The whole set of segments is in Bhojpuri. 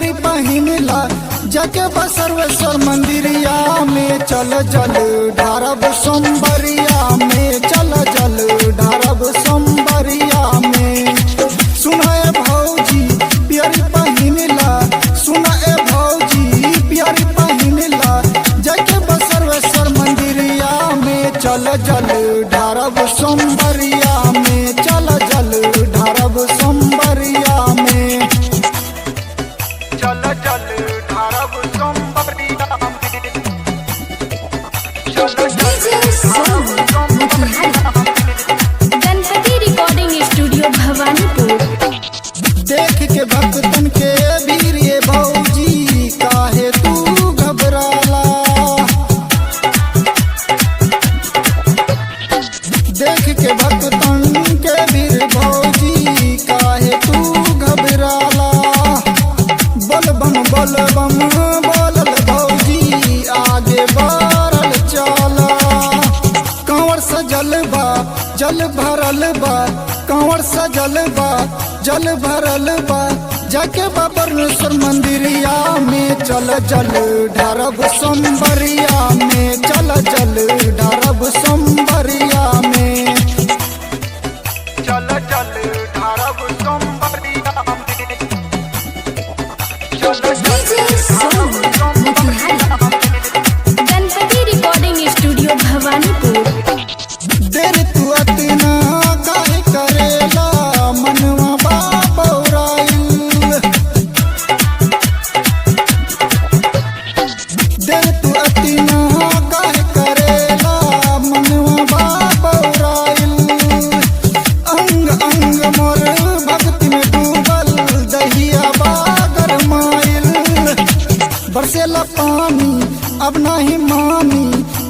पियरी पहिनला जाके बसर्वेश्वर मंदिरिया में चल जल ढारब सोमबरिया में चल जल ढारब सोमबरिया में। सुनाए भौजी पियरी पहिनला सुनाए भौजी पियरी पहिनला जाके बसर्वेश्वर मंदिरिया में चल जल ढारब सोमबरिया में चल जल ढारब सोमबरिया में। चल जल ढारब सोमबरिया में चल गणपति रिकॉर्डिंग स्टूडियो भवानीपुर। देख के भक्तन के वीर ये भौजी काहे तू घबराला। देख के भक्तन के वीर भौजी काहे तू घबराला। बलबम बलबम बोलल भौजी आगे बढ़ल चला। कांवर सजल बा जल भरल बा कांवर सजल बा जल भरल बा जाके बाबरनेश्वर मंदिरिया में चल जल ढारब सोमबरिया में चल जल ढारब सोमबरिया में। चल जल ढारब सोमबरिया में चल गणपति रिकॉर्डिंग स्टूडियो भवानीपुर। देर तू अतना काहे करेला मनवा बाबौराइल। देर तू अतना काहे करेला मनवा बाबौराइल। अंग अंग मोर भक्ति में डूबल दहिया बागर माइल। बरसेला पानी अब नहीं मानी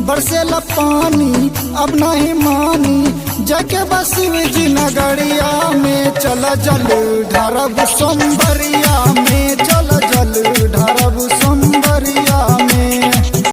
बरसेला पानी अब नहीं मानी जाके बसवी नगरिया में चल जल ढारब सोमबरिया में चल